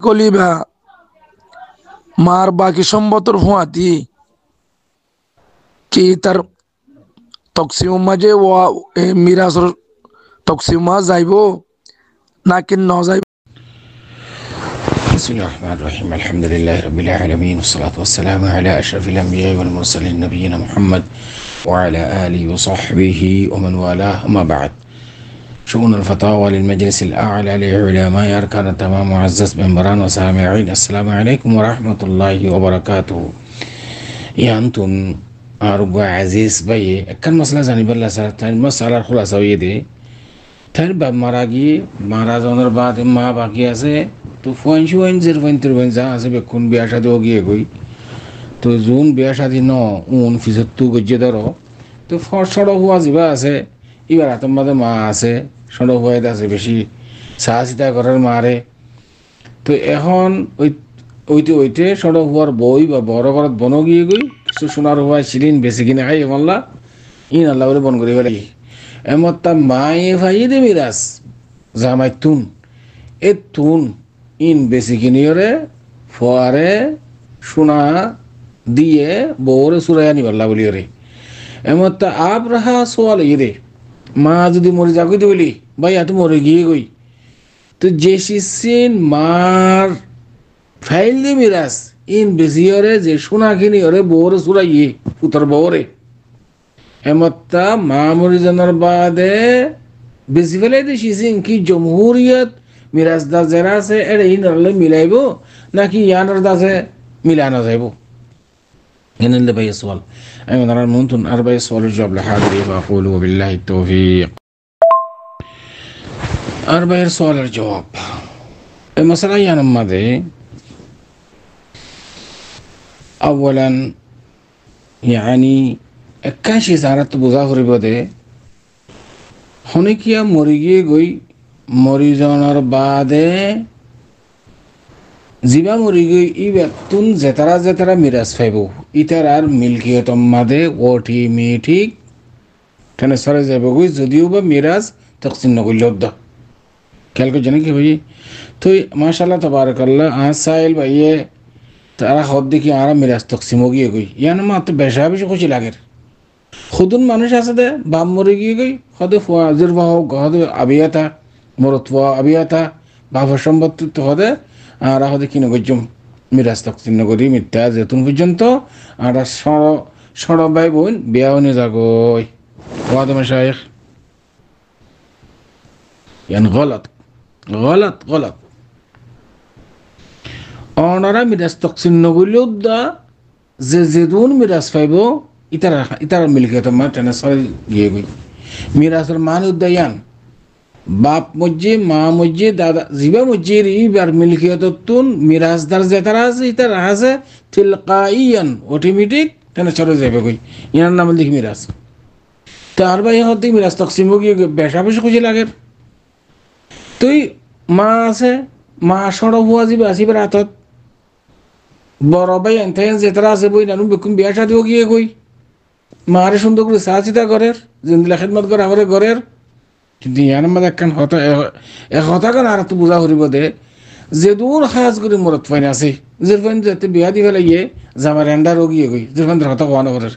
কলিবা মার বাকি সম্পদর হুয়াতি কি তার তকসিম মাঝে মিরাজর তকসিমা যাইব নাকি ন যাইব بسم الله الرحمن الرحيم الحمد لله رب العالمين والصلاة والسلام على أشرف الأنبياء والمرسلين نبينا محمد وعلى آله وصحبه ومن والاه أما بعد شؤون الفتاوى للمجلس الأعلى لعلماء أركان التمام معزز منبران وسامعين السلام عليكم ورحمة الله وبركاته يا أنتم أربع عزيز بي كان مسألة زاني بالله سارتين مسألة الخلاصة ويدي تربى مراجي مارازونر بعد ما باقي আছে তো ফোয়াইন ওয়াইন জের ওয়াইন তের ওয়াইন যা আছে বেকুন বিয়া শাদি গিয়ে গই তো জুন বিয়া শাদি ন উন ফিজত তু গজ্জে ধরো তো সড়ক হওয়া যাবা আছে এবার হাতের মাঝে মা আছে সড়ক হওয়াই আছে বেশি চাহ চিতা করার মারে তো এখন ওইতে সড়ক হওয়ার বই বা বড় ঘরত বন গিয়ে গই কিছু সোনার হওয়া ছিলেন বেশি কিনে খাই এমনলা ইন আল্লাহ বলে বন করি ফেলাই এমত তা মায়ে ভাইয়ে দে মিরাজ জামাই তুন এ তুন ইন বেশি কিনিয়রে ফোয়ারে সোনা দিয়ে বউরে সুরাইয়া নিবাল্লা বলি রে এমত তা আপ রাহা সোয়াল রে মা যদি মরে যাগই তো বলি ভাই এত মরে গিয়ে গই তো যে শিশিন মার ফাইল দে মিরাজ ইন বেশি ওরে যে সোনা কিনি ওরে বউরে সুরাইয়ে পুতর বউরে এমত্তা মা মরিজানোর বাদে বেশি ফেলে দিয়েছিস কি জমহুরিয়ত মিরাজদার যারা আছে এটা এই নলে মিলাইব নাকি ইয়ানোর দাসে মিলানো যাইব এনে ভাই সওয়াল আমি ওনার মন্তন আর ভাই সওয়ালের জবাব হাজির বাকুল বিল্লাহি তৌফিক আর ভাইয়ের সওয়ালের জবাব এই মাসলা ইয়ানের মাঝে আওয়ালান يعني একাশি সারা তো বোঝা করিব দে হনিকিয়া মরি গিয়ে গই মরি যাওয়ার বাদে জিবা মরি গই ই বেতুন জেতারা মিরাজ পাইব ইতার আর মিলকিয়ত মাদে অটোমেটিক টেনে সরে যাব গই যদিও বা মিরাজ তকসিম নগইল দ খেয়াল করে জানি কি ভাই তো মাশাআল্লাহ তাবারাকাল্লাহ আসাইল ভাইয়ে তারা হদ দেখি আর মিরাজ তকসিম গিয়ে গই ইয়ান মা তো বেশি খুশি লাগে খুদুন মানুষ আছে দে বাম মরে গিয়ে গই হদে ফুয়াজির বাহ হদে আবিয়াতা মরতুয়া আবিয়াতা বাবা সম্পত্তি তো হদে আর হদে কিনে গজ্জম মিরাজ তকসিম নগরী মিথ্যা যেতুন পর্যন্ত আর সড় ভাই বোন বিয়াও নিয়ে যাগই ওয়াদ মাশাইখ ইয়ান গলত অনারা মিরাজ তকসিম নগরীও দা যে যেদুন মিরাজ পাইব ইতার মিলকিয়ত মা ট্রান্সফার গিয়ে গই মিরাজের মান উদ্যায়ান বাপ মজ্জে মা মজ্জে দাদা জিবা মজ্জের ইবার মিলকিয়ত তুন মিরাজদার যেতারা আছে ইতার আছে তিলকাইয়ান অটোমেটিক ট্রান্সফার যাবে গই ইয়ার নাম লিখি মিরাজ তার ভাই হতে মিরাজ তকসিম গিয়ে বেশি খুশি লাগে তুই মা আছে মা সড়ক হওয়া যাবে আসিবার হাতত বড় ভাই এনথেন যেতারা আছে বই নানু বেকুন বিয়া শাদিও গিয়ে গই মারে সুন্দর করে চা চিতা করের জিন্দিলা খেদমত করে আমার ঘরের কিন্তু ইয়ার মধ্যে একখান হতা কেন আর তো বোঝা করিব দে যে দূর সাজ করে মরত ফাইন আছে যে ফাইন যাতে বিয়া দি ফেলে গিয়ে জামার এন্ডার গিয়ে গই যে ফাইন হতা কোয়ানো করের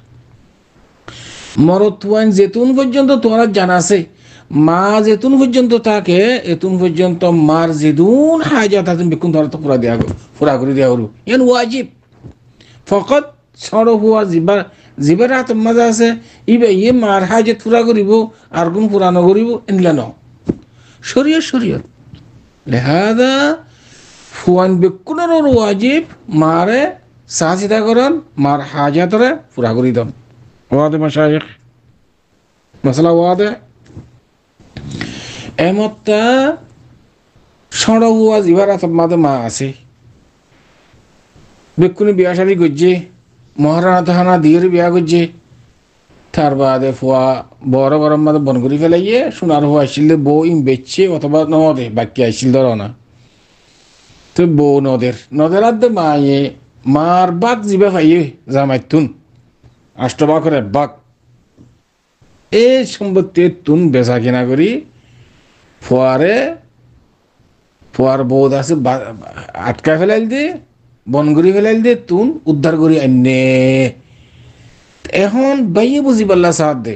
মরত ফাইন যেতুন পর্যন্ত তোমার জানা আছে মা যেতুন পর্যন্ত থাকে এতুন পর্যন্ত মার যেদুন হাজাত আছে বেকুন ধরা তো পুরা করে দেওয়া হলো ইয়ান ওয়াজিব ফকত সড় হওয়া জিবার হাত মাঝে আছে ইবে ইয়ে মার হাজত পুরা করিব আর কোন পুরা নকরিব এনলা ন শরীয়ত লেহাদা ফুয়ান বেকুনের ওয়াজিব মারে সাজিদা করন মার হাজাতরে পুরা করি দম ওয়াদে মাশাইখ মাসলা ওয়াদে এমত্তা সড় হওয়া জিবার হাত মাঝে মা আছে বেকুনি বিয়া শাদি গজ্জে মহারানা তাহানা দিয়ে বিয়া করছে তার বাদে ফুয়া বড় মাদে বন করে ফেলাইয়ে সোনার হওয়া আসছিল বউ ইম বেচছে অথবা নদে বাকি আসছিল ধর না তো বউ নদের আদে মায়ে মার বাক জিবা পাইয়ে জামাইতুন আষ্টবা করে বাক এই সম্পত্তি তুন বেচা কিনা করি ফুয়ারে ফুয়ার বউদ আছে আটকা ফেলাইল দে, বন করে ফেলাইল দে, তুন উদ্ধার করি আইনে। এখন বাইয়ে বুঝি পাল্লা সাথ দে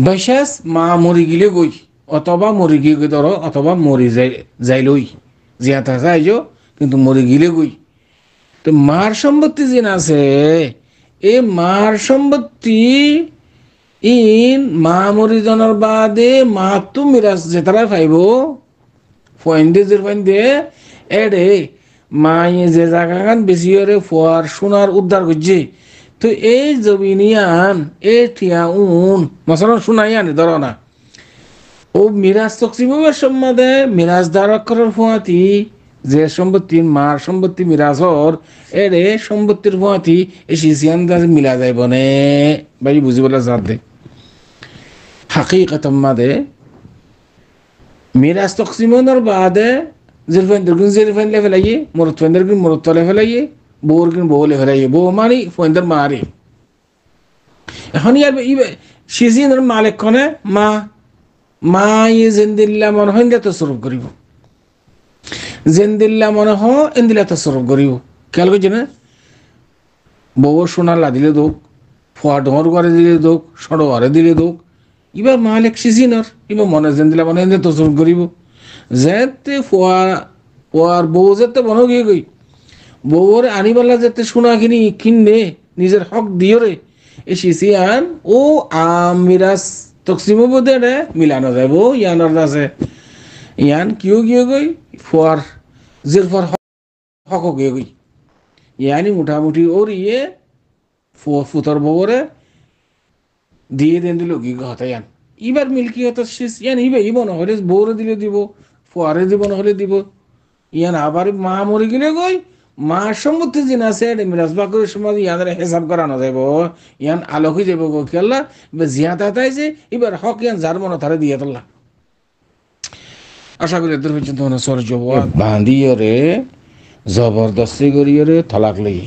বাইশাস মা মরি গিলে গই, অথবা মরি গিয়ে গই ধরো, অথবা মরি যাইলই জিয়া থাকা আইজো, কিন্তু মরি গিলে গই। তো মার সম্পত্তি যেন আছে, এই মার সম্পত্তি ইন মা মরি জনের বাদে মা তো মিরাজ যেতারা পাইব ফয়েন্দে এডে মায়ে যে জায়গাখান বেশি করে ফোয়ার সোনার উদ্ধার করছে। তো এই জমিনিয়ান এ ঠিয়া উন মশান শোনাই আনি ধরো না, ও মিরাজ তকসিমের সম্বন্ধে মিরাজ দ্বারক করার ফোয়াতি যে সম্পত্তি মার সম্পত্তি মিরাজ হর এরে সম্পত্তির ফোয়াতি এই সিসিয়ান মিলা যাইব নে ভাই বুঝিবলে যার দে হাকিকতম মাদে মিরাজ তকসিমের বাদে জিরফেন্দ্রগুন জিরফেন লে ফেলাইয়ে, মরতফেন্দ্রগুন মরত লে ফেলাইয়ে, বউরগুন বউ লে ফেলাইয়ে, বউ মারি ফেন্দ্র মারে। এখন ইয়ার সিজিনের মালিক কনে মা, মা ইয়ে জেন্দিল্লা মনে হয় ইন্দিলা তসরুফ করিব, জেন্দিল্লা মনে হয় ইন্দিলা তসরুফ করিব। খেয়াল করছে না, বউর সোনা লাদিলে দোক, ফোয়া ডোর করে দিলে দোক, সড়োয়ারে দিলে দোক, এবার মালিক সিজিনর এবার মনে জেন্দিল্লা মনে ইন্দিলা তসরুফ করিব। যেতে ফোয়ার বউ যেতে মনে গিয়ে গই বউর আনিবালা যেতে সোনা কিনে নিজের হক দিও রে, এ সিসিয়ান ও আমিরাজ তকসিমো বোধে রে মিলানো যাইব ইয়ানোর আছে ইয়ান কিয় গিয়ে গই ফোয়ার জিরফার হক গিয়ে গই ইয়ানি মোটামুটি ওর ইয়ে ফুতর বউরে দিয়ে দেন দিল কি হতে ইয়ান এবার মিল্কি হতো শেষ ইয়ান ইব নহলে বউরে দিলে দিব, ফোয়ারে দিব নহলে দিব। ইয়ান আবার মা মরে গেলে গই মার সম্পত্তি যিনি আছে মিরাজ বাকুরের সময় ইয়াদের হিসাব করানো যাব, ইয়ান আলোক হয়ে যাব গো খেলা জিয়া তাই যে এবার হক ইয়ান যার মনে তারে দিয়ে তোলা। আশা করি এদের পর্যন্ত সরজ বাঁধিয়ে রে জবরদস্তি করিয়ে রে তালাক লেগে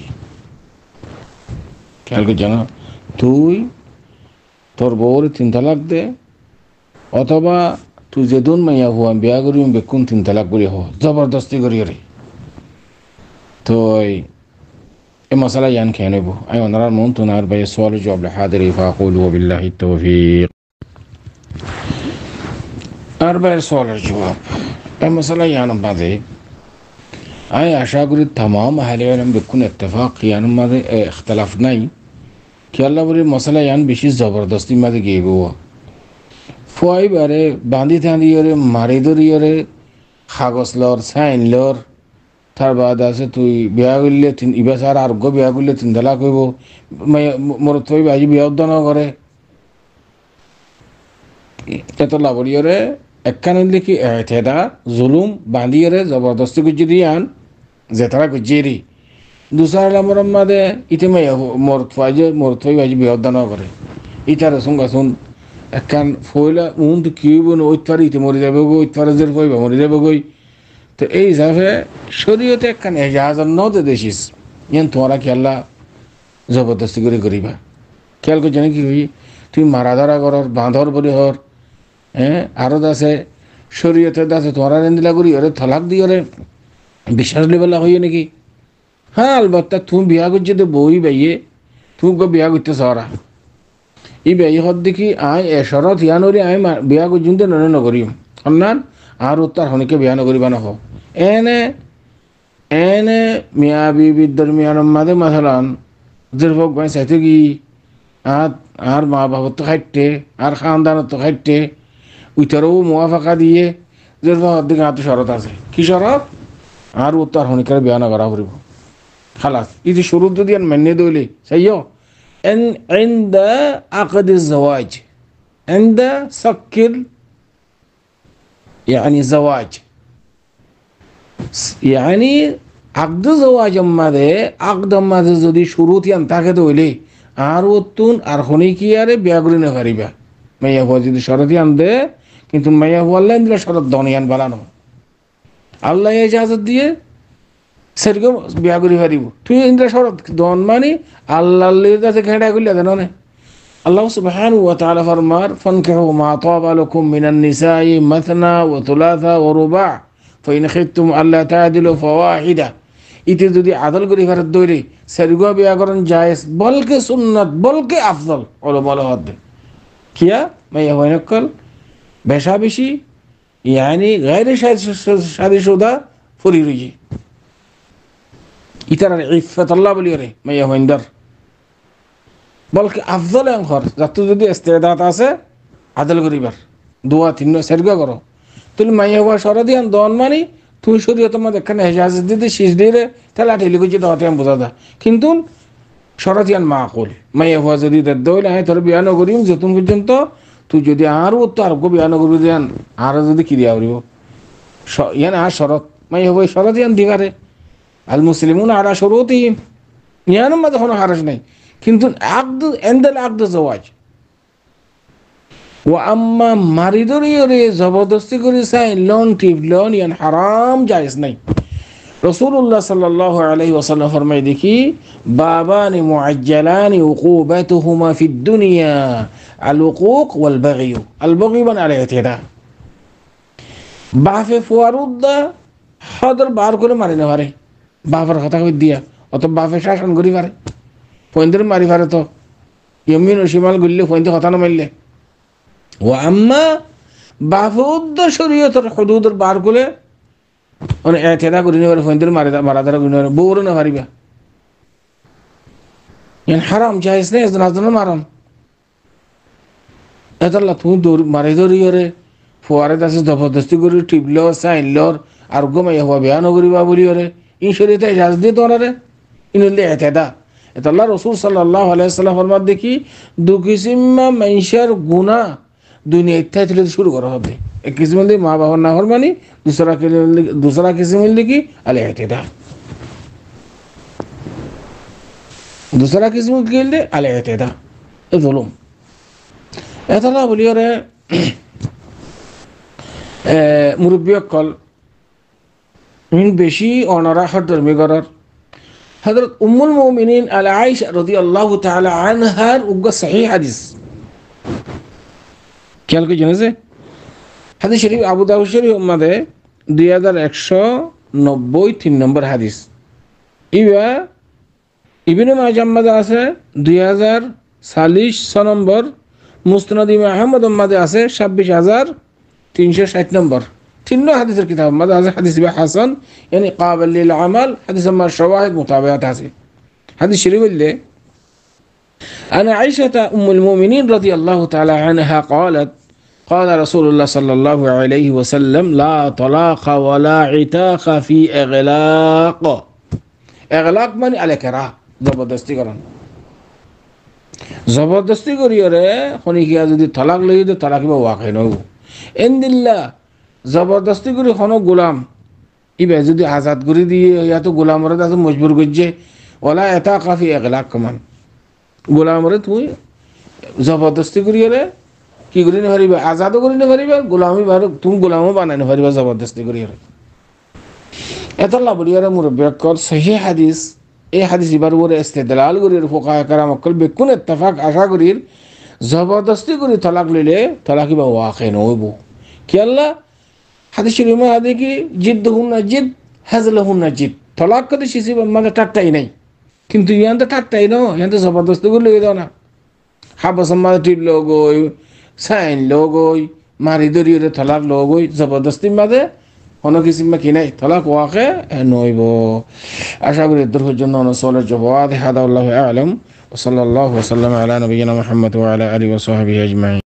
খেয়াল করছে না, তুই তোর বউর 3 তালাক দে, অথবা তুই যে দুন মাইয়া হুয়া বিয়া করি বেকুন 3 তালাক করি হ জবরদস্তি করিয়ে রে। তো এই মশলা ইয়ান খেয়ে নেব আই ওনার মন তো নার ভাই সোয়াল জবাব হাদিরি ফাকুলু বিল্লাহি তৌফিক। আর ভাই সোয়ালের জবাব এই মশলা ইয়ান বাদে আই আশা করি तमाम আহলে ইলম বেকুন ইত্তেফাক ইয়ান মাঝে ইখতিলাফ নাই কি আল্লাহ বলে মশলা ইয়ান বেশি জবরদস্তি মাঝে গিয়েব ফুয়াই বারে বাঁধি থাঁদিয়ে মারি ধরিয়ে কাগজ লর সাইন লর তার বাদ আছে তুই বিয়া করলে ইবা সার আর বিয়া করলে 3 তালাক হইব মোর তুই বাজি বিয়া উদ্যান করে এত লাভরিয়রে একখান লিখি এতেদা জুলুম বাঁধিয়ে জবরদস্তি গুজি দিয়ান যে তারা গুজিয়ে দুসার নম্বর মাদে ইতে মাইয়া মোর তুই বাজি বিয়া উদ্যান করে ইটারে সঙ্গা শুন একখান ফইলা উন তো কি হইব না ওইতার ইতে মরে যাবে গো ওইতার জের কইবা মরে যাবে গই। তো এই হিসাবে শরীয়তে একখান এজাজত নদে দেখিস ইয়ান তোমরা খেয়াল্লা জবরদস্তি করে করিবা খেয়াল করছে নাকি হই তুই মারা ধরা করর বাঁধর বলি হর হ্যাঁ আরো আছে শরীয়তে আছে তোমরা রেন্দিলা করি ওরে থালাক দিয়ে ওরে বিশ্বাস লেবেলা হইয়ে নাকি। হ্যাঁ আলবাত্তা তুমি বিয়া করছি তো বই বাইয়ে তুমি বিয়া করতে সরা এই বেই হদ দেখি আই এশরত ইয়ানরি আই বিয়া করছুন তো ননে নকরিম অন্যান আর উত্তর হনিকে বিয়া নকরিবা নহ এনে এনে মিয়া বিবির দরমিয়ান মাঝে মাসালান যেরকম গাই চাইতে কি আর মা বাবার তো খাইতে আর খানদানত তো খাইতে উইটারও মোয়া ফাঁকা দিয়ে যেরকম দিকে হাতে শরত আছে কি শরত আর উত্তর হনিকার বিয়া না করা করিব খালাস এই শুরু যদি মেনে দইলে চাইও عند عقد الزواج عند سكر يعني زواج يعني عقد زواج ماذا عقد ماذا যদি শুরুত ইয়ান থাকে দইলে আর ওতুন আর হনি কি আরে বিয়া করে না পারিবা মাইয়া হওয়া যদি শরত ইয়ান দে কিন্তু মাইয়া হওয়া আল্লাহ দিলে শরত দনিয়ান বালানো আল্লাহ ইজাজত দিয়ে সেরকম বিয়া করি পারিব তুই ইন্দ্রা শরত দন মানে আল্লাহর কাছে ঘেঁটা করলে দেন আল্লাহ সুবহানাহু ওয়া তাআলা ফরমার ফানকিহু মা তাবা লাকুম মিনান নিসাই মাথনা ওয়া থুলাথা ওয়া রুবা' ফাইন খিফতুম আল্লা তা'দিলু ফাওয়াহিদা। ইতে যদি আদল করি ভারত দৈরে সেরগো বিয়াকরণ জায়েজ বলকে সুন্নাত বলকে আফদল ওলো বলো হদ কিয়া মাইয়া হয়নকল বেশা বেশি ইয়ানি গায়রে শাদীশুদা ফুরি রইজি ইতার ইফাত আল্লাহ বলি রে মাইয়া হইন্দর বলকে আফদল অংশর যাতে যদি ইস্তেদাত আছে আদল করিবার দোয়া তিন সেরগো করো তুমি মাইয়া হওয়া সরদিয়ান দন মানি তুই শরীয়তের মধ্যে এখানে হেজাজ দিতে শীষ দিয়ে তাহলে আঠেলি করছি দাওয়াতে আমি বোঝা দা কিন্তু সরদিয়ান মাকুল মাইয়া হওয়া যদি দইলে আমি তোর বিয়া নকরিম যতক্ষণ পর্যন্ত তুই যদি আরও তো আর বিয়া নকরি দেন আরও যদি কি দিয়া করিব ইয়ান আর শরৎ মাইয়া হবো সরদিয়ান দিবারে আল মুসলিমুন আরা শরতই ইয়ানের মধ্যে কোনো হারাজ নাই কিন্তু আকদু এন্দাল আকদু জওয়াজ ও আম্মা মারিদরিয়রে জবরদস্তি করে চাই লোন টিপ লোন ইয়ান হারাম জায়েজ নাই। রাসূলুল্লাহ সাল্লাল্লাহু আলাইহি ওয়াসাল্লাম ফরমায় দেখি বাবানি মুআজ্জালানি উকুবাতুহুমা ফিদ দুনিয়া আল উকুক ওয়াল বাগী আল বাগী মানে আল ইতিদা বাফে ফুয়ারুদ্দা হদর বার করে মারি না পারে বাবার কথা কই দিয়া অত বাফে শাসন করি পারে পয়েন্টের মারি পারে তো ইয়মিন ও শিমাল গুললে পয়েন্টে কথা না মারলে ও আম্মা বাফুদ্দ শরীয়তের হুদুদের বার করে মানে এতেদা করি না পারে পয়েন্টের মারাদারা করি না পারে বউরও না পারিবা ইয়ান হারাম জায়েজ নেই নাজনা মারাম এতলা তুমি দৌড় মারি ধরিয়রে ফোয়ারে আছে জবরদস্তি করি টিপল চাইলর আর গমাই হওয়া বেয়া নকরিবা বলি ওরে ই শরীয়তে ইজাজত দিয়ে তোরে ইনলে এতেদা এতলা রাসূল সাল্লাল্লাহু আলাইহি ওয়াসাল্লাম ফরমাত দেখি দু কিসিমা মাইশার গুনাহ দুনিয়া ইত্যাদি থেকে শুরু করা হবে এক কিসিম দিয়ে মা বাবার না ফরমানি दूसरा किस्म की अल एतदा दूसरा किस्म के लिए अल एतदा जुल्म एतला बोलियो रे मुरब्बिय कल इन बेशी ओनरा हर धर्मी गरर हजरत उम्मुल मोमिनीन अल आयशा रदियल्लाहु ताला अन्हा उग्गा सही हदीस क्या के जने से হাদিস শরীফ আবু দাউদ শরীফ মধ্যে 2190 নম্বর হাদিস ইবা ইবনে মাজাহ মধ্যে আছে 2040 নম্বর মুসনাদ ইমাম আহমদ মধ্যে আছে 26360 নম্বর তিনটা হাদিসের কিতাব মধ্যে আছে হাদিস বা হাসান يعني قابل للعمل حديث ما شواهد متابعات আছে হাদিস শরীফ বললে انا عائشه ام المؤمنين رضي الله تعالى عنها قالت قال رسول الله صلى الله عليه وسلم لا طلاق ولا عتاق في إغلاق إغلاق মানে আলেকরা জবরদস্তি করেন জবরদস্তি করিয়রে খনিকিয়া যদি তালাক লই দে তালাক বা ওয়াকি নব ইনদিল্লাহ জবরদস্তি করি খনো গোলাম ইবে যদি আজাদ করি দিয়ে ইয়া তো গোলামরে দাস মজবুর গজ্জে ওলা ইতাক ফি ইগলাক কমান গোলামরে তুই জবরদস্তি করিয়রে কি করি না পারিবা আজাদও করি না পারিবা গোলামি তুমি গোলামও বানাই না পারিবা জবরদস্তি করি এতলা বলিয়ারে মুরব্বিয়কল সহি হাদিস এই হাদিস এবার ওরে ইস্তেদলাল করি ফুকাহা کرام অকল বেকুন ইত্তেফাক আশা করি জবরদস্তি করি তালাক লইলে তালাক বা ওয়াকি নইব কি আল্লাহ হাদিস শরীফ মধ্যে কি জিদ্দহুন জিদ হাজলহুন জিদ তালাক কদি শিশি মানে ঠাট্টাই নাই কিন্তু ইয়ান্তে ঠাট্টাই না ইয়ান্তে জবরদস্তি করে লই দাও না হাবাস মাদ টিপ লগই সাইন লগই মারি দরিয়রে তালাক লগই জবরদস্তি মাঝে কোনো কিসিম কি নাই তালাক ওয়াকে নইব আশা করি দূরের জন্য অনুসলের জবাব হাদা আল্লাহু আ'লাম ওয়া সাল্লাল্লাহু ওয়া সাল্লাম আলা নবিয়িনা মুহাম্মদ ওয়া আলা আলিহি ওয়া সাহবিহি আজমাইন।